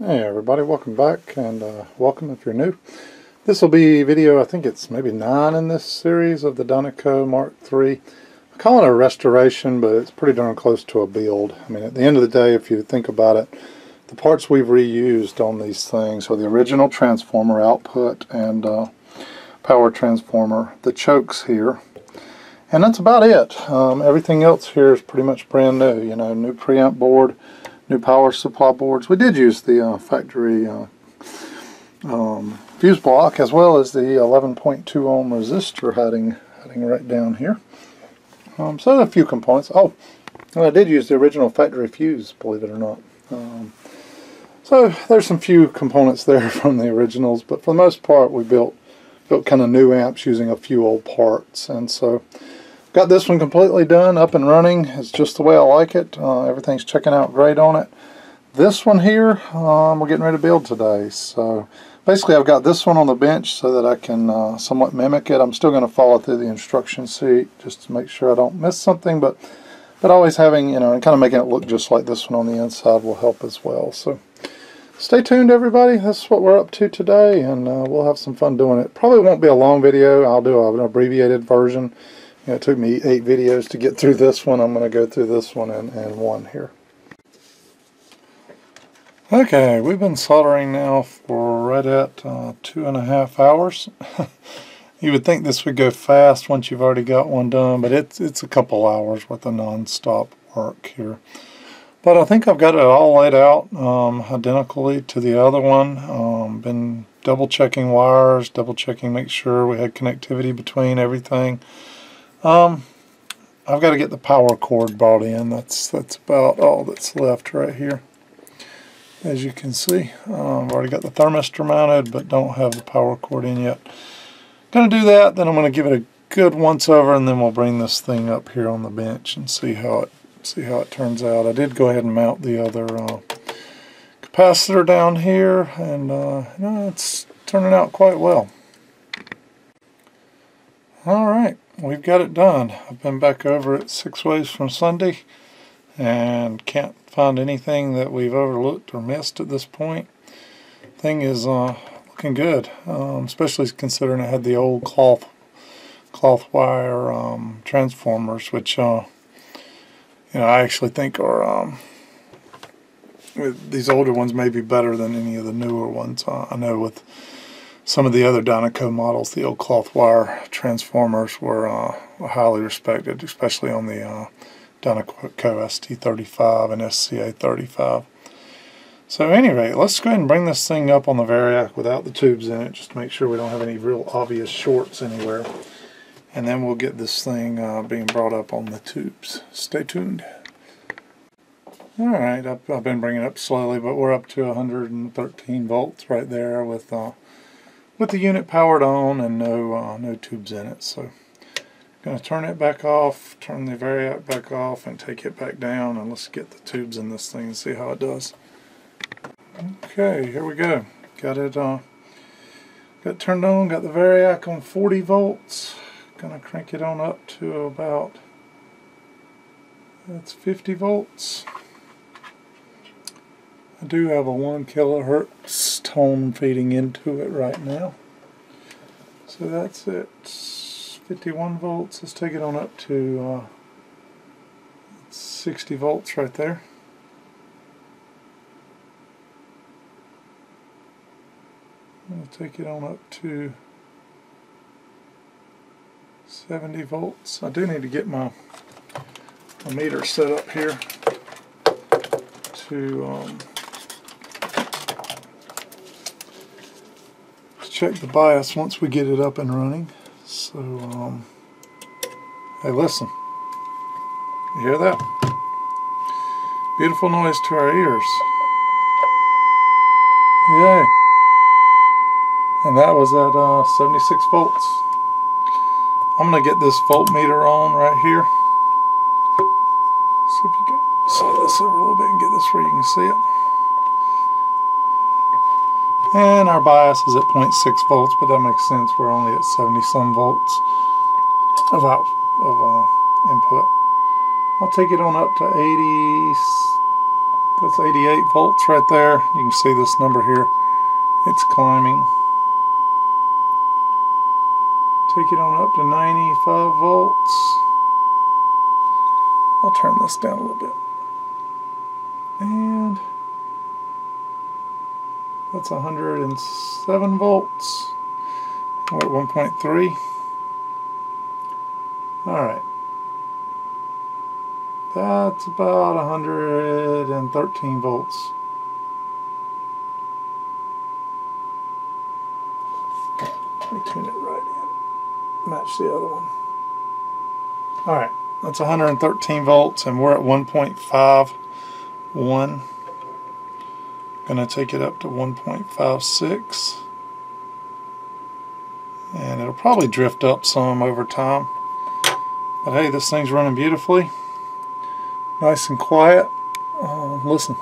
Hey everybody, welcome back, and welcome if you're new. This will be video, I think it's maybe 9 in this series of the Dynaco Mark III. I call it a restoration, but it's pretty darn close to a build. I mean, at the end of the day, if you think about it, the parts we've reused on these things are the original transformer output and power transformer, the chokes here, and that's about it. Everything else here is pretty much brand new. You know, new preamp board, new power supply boards. We did use the factory fuse block, as well as the 11.2 ohm resistor hiding right down here. So a few components. Oh, and I did use the original factory fuse, believe it or not. So there's some few components there from the originals, but for the most part we built kind of new amps using a few old parts. And so got this one completely done, up and running. It's just the way I like it. Everything's checking out great on it. This one here, we're getting ready to build today. So basically I've got this one on the bench so that I can somewhat mimic it. I'm still going to follow through the instruction sheet just to make sure I don't miss something, but always having, you know, and kind of making it look just like this one on the inside will help as well. So stay tuned, everybody. That's what we're up to today, and we'll have some fun doing it. Probably won't be a long video. I'll do an abbreviated version. You know, it took me 8 videos to get through this one. I'm going to go through this one and one here. Okay, we've been soldering now for right at 2.5 hours. You would think this would go fast once you've already got one done, but it's a couple hours worth of non-stop work here. But I think I've got it all laid out identically to the other one. Been double checking wires, double checking, make sure we had connectivity between everything. I've got to get the power cord brought in. That's about all that's left right here. As you can see, I've already got the thermistor mounted, but don't have the power cord in yet. Gonna do that, then I'm gonna give it a good once over, and then we'll bring this thing up here on the bench and see how it turns out. I did go ahead and mount the other capacitor down here, and you know, it's turning out quite well. Alright, we've got it done. I've been back over at 6 Ways from Sunday and can't find anything that we've overlooked or missed at this point. Thing is looking good, especially considering I had the old cloth wire transformers, which you know, I actually think are these older ones may be better than any of the newer ones. I know with some of the other Dynaco models, the old cloth wire transformers were highly respected, especially on the Dynaco ST35 and SCA35. So at any rate, let's go ahead and bring this thing up on the variac without the tubes in it, just to make sure we don't have any real obvious shorts anywhere. And then we'll get this thing being brought up on the tubes. Stay tuned. Alright, I've been bringing it up slowly, but we're up to 113 volts right there with the unit powered on and no tubes in it. So going to turn it back off, turn the variac back off, and take it back down, and let's get the tubes in this thing and see how it does. Okay, here we go. Got it turned on, got the variac on 40 volts. Gonna crank it on up to about, that's 50 volts. I do have a 1 kilohertz tone feeding into it right now. So that's it. 51 volts. Let's take it on up to 60 volts right there. I'll take it on up to 70 volts. I do need to get my meter set up here to check the bias once we get it up and running. So, hey, listen. You hear that? Beautiful noise to our ears. Yay. And that was at 76 volts. I'm going to get this voltmeter on right here. See if you can slide this over a little bit and get this where you can see it. And our bias is at 0.6 volts, but that makes sense. We're only at 70 some volts of input. I'll take it on up to 80, That's 88 volts right there. You can see this number here. It's climbing. Take it on up to 95 volts. I'll turn this down a little bit. And that's 107 volts. We're at 1.3. Alright. That's about 113 volts. Let me tune it right in. Match the other one. Alright, that's 113 volts and we're at 1.51. Gonna take it up to 1.56. And it'll probably drift up some over time. But hey, this thing's running beautifully. Nice and quiet. Listen.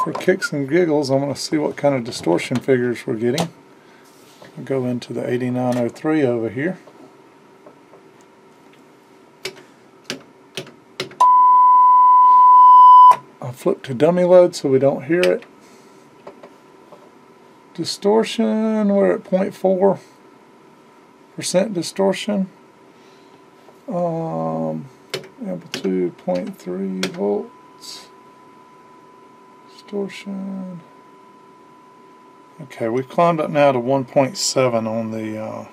For kicks and giggles, I'm going to see what kind of distortion figures we're getting. I'll go into the 8903 over here. I'll flip to dummy load so we don't hear it. Distortion, we're at 0.4% distortion. Amplitude 0.3 volts. Distortion. Okay, we've climbed up now to 1.7 on the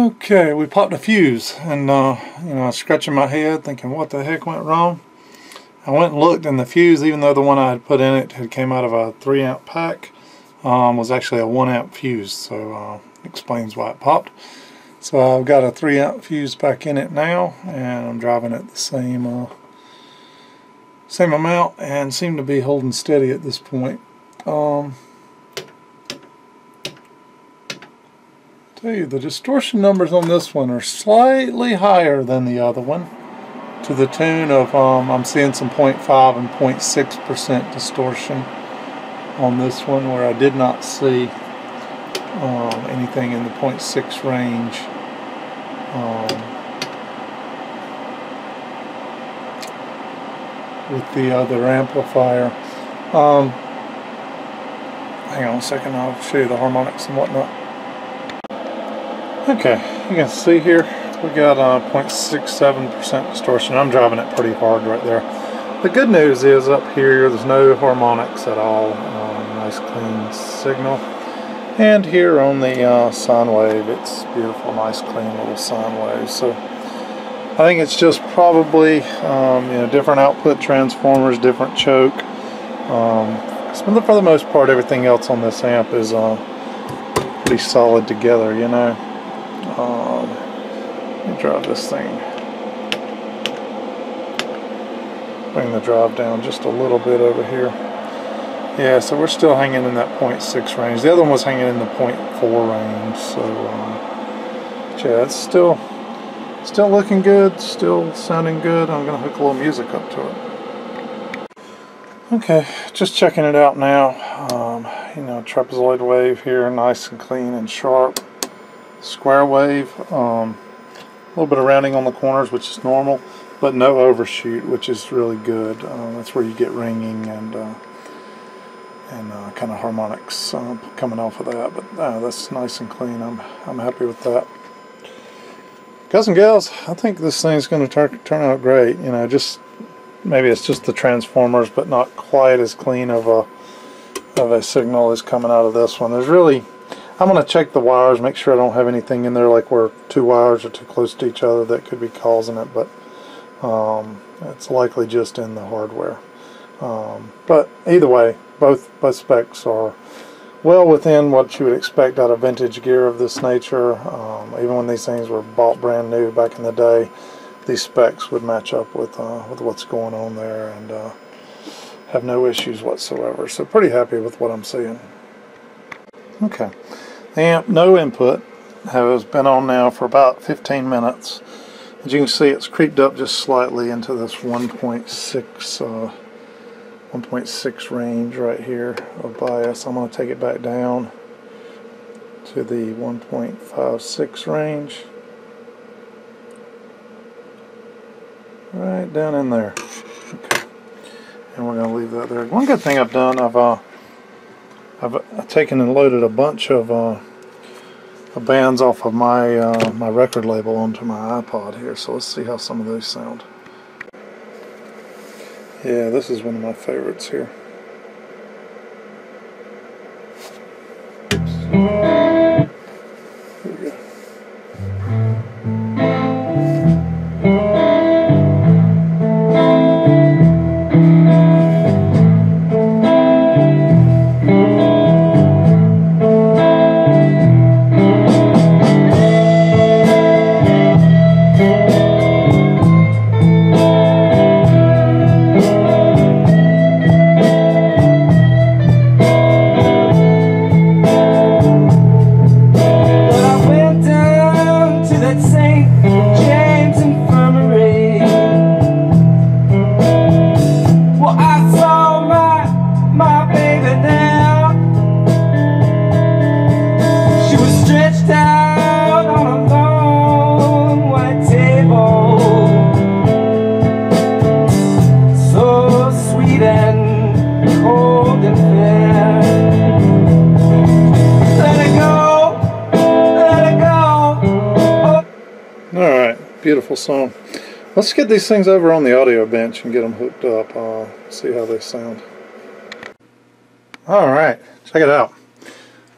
okay, we popped a fuse, and you know, scratching my head thinking what the heck went wrong. I went and looked, and the fuse, even though the one I had put in it had came out of a 3 amp pack, was actually a 1 amp fuse, so explains why it popped. So I've got a 3 amp fuse back in it now, and I'm driving it the same amount, and seem to be holding steady at this point. Tell you, the distortion numbers on this one are slightly higher than the other one, to the tune of I'm seeing some 0.5 and 0.6% distortion on this one, where I did not see anything in the 0.6 range. With the other amplifier. Hang on a second, I'll show you the harmonics and whatnot. Okay, you can see here we got 0.67% distortion. I'm driving it pretty hard right there. The good news is up here there's no harmonics at all. Nice clean signal. And here on the sine wave, it's beautiful, nice clean little sine wave. So I think it's just probably you know, different output transformers, different choke. For the most part, everything else on this amp is pretty solid together, you know. Let me drive this thing. Bring the drive down just a little bit over here. Yeah, so we're still hanging in that 0.6 range. The other one was hanging in the 0.4 range. So, yeah, it's still looking good, still sounding good. I'm going to hook a little music up to it. Okay, just checking it out now. You know, trapezoid wave here, nice and clean and sharp. Square wave, a little bit of rounding on the corners, which is normal, but no overshoot, which is really good. That's where you get ringing and kind of harmonics coming off of that. But that's nice and clean. I'm happy with that. Guys and gals, I think this thing's going to turn out great. You know, just maybe it's just the transformers, but not quite as clean of a signal as coming out of this one. There's really, I'm going to check the wires, make sure I don't have anything in there like where two wires are too close to each other that could be causing it, but it's likely just in the hardware. But either way, both specs are well within what you would expect out of vintage gear of this nature. Even when these things were bought brand new back in the day, these specs would match up with what's going on there, and have no issues whatsoever. So pretty happy with what I'm seeing. Okay, the amp, no input, has been on now for about 15 minutes. As you can see, it's creeped up just slightly into this 1.6 1.6 range right here of bias. I'm going to take it back down to the 1.56 range. Right down in there. Okay. And we're going to leave that there. One good thing I've done, I've taken and loaded a bunch of bands off of my my record label onto my iPod here. So let's see how some of those sound. Yeah, this is one of my favorites here. Here we go. Beautiful song. Let's get these things over on the audio bench and get them hooked up. See how they sound. Alright, check it out.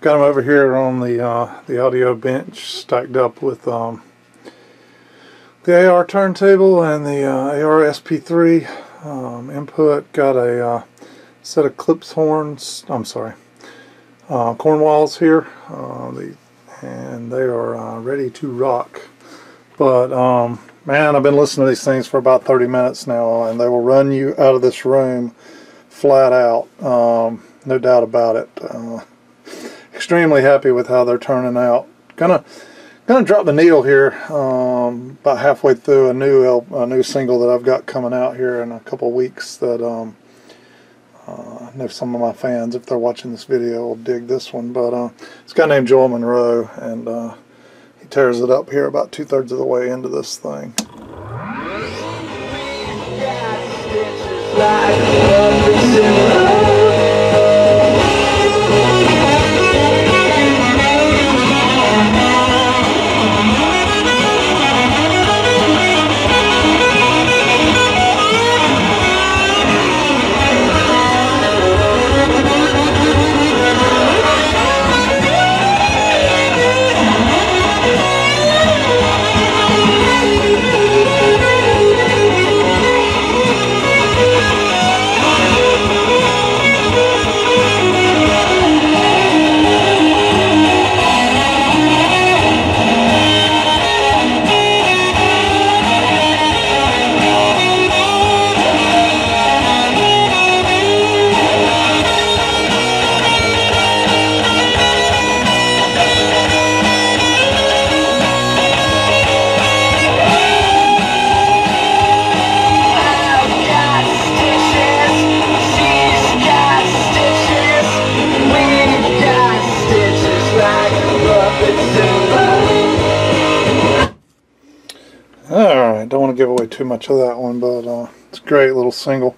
Got them over here on the audio bench, stacked up with the AR turntable and the AR SP3 input. Got a set of clips horns, Cornwalls here, and they are ready to rock. But man, I've been listening to these things for about 30 minutes now, and they will run you out of this room flat out, no doubt about it. Extremely happy with how they're turning out. Gonna drop the needle here about halfway through a new single that I've got coming out here in a couple weeks. That I know some of my fans, if they're watching this video, will dig this one. But it's a guy named Joel Monroe, and tears it up here about 2/3 of the way into this thing. Alright, don't want to give away too much of that one, but it's a great little single.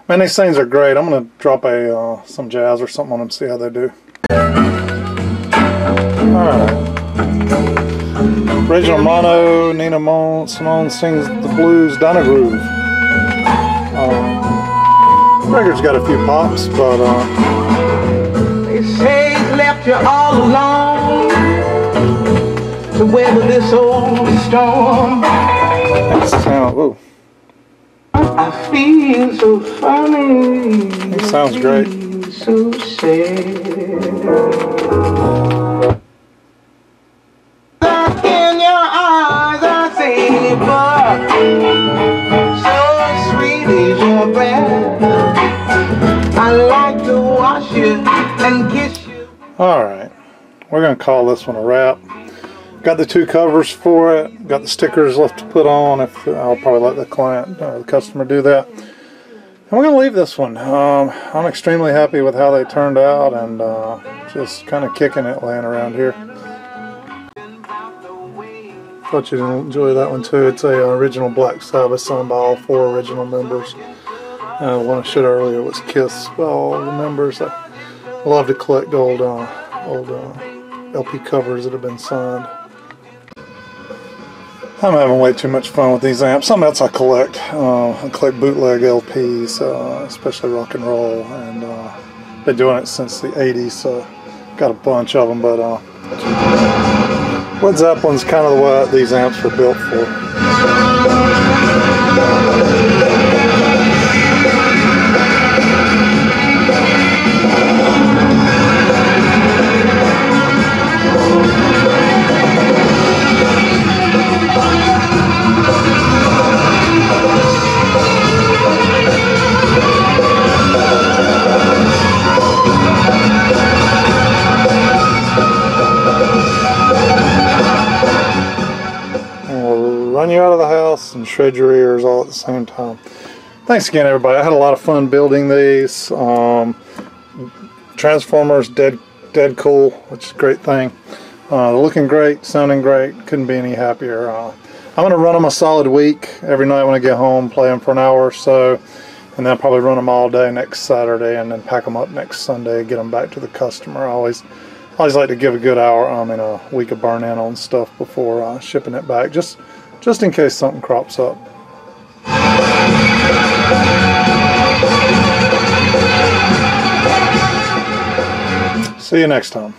Man, these things are great. I'm going to drop some jazz or something on them, see how they do. Alright. Original mono, Nina Simone sings the blues, Dynaco. Record's got a few pops, but they say he's left you all alone to weather this old storm. Whoa. I feel so funny. It sounds great. So sad. Look in your eyes, I see, but so sweet is your breath. I like to wash you and kiss you. Alright, we're going to call this one a wrap. Got the 2 covers for it. Got the stickers left to put on. I'll probably let the client, the customer, do that. we're going to leave this one. I'm extremely happy with how they turned out, and just kind of kicking it laying around here. Thought you'd enjoy that one too. It's a original Black Sabbath sung by all 4 original members. The one I showed earlier was Kiss by all the members. I love to collect old LP covers that have been signed. I'm having way too much fun with these amps. Something else I collect. I collect bootleg LPs, especially rock and roll, and been doing it since the 80s, so got a bunch of them, but Led Zeppelin's kind of the way these amps were built for. Run you out of the house and shred your ears all at the same time. Thanks again, everybody. I had a lot of fun building these. Transformers, dead cool, which is a great thing. Looking great, sounding great. Couldn't be any happier. I'm going to run them a solid week. Every night when I get home, play them for an hour or so, and then I'll probably run them all day next Saturday, and then pack them up next Sunday and get them back to the customer. I always like to give a good hour, in a week of burn in on stuff before shipping it back, just in case something crops up. See you next time.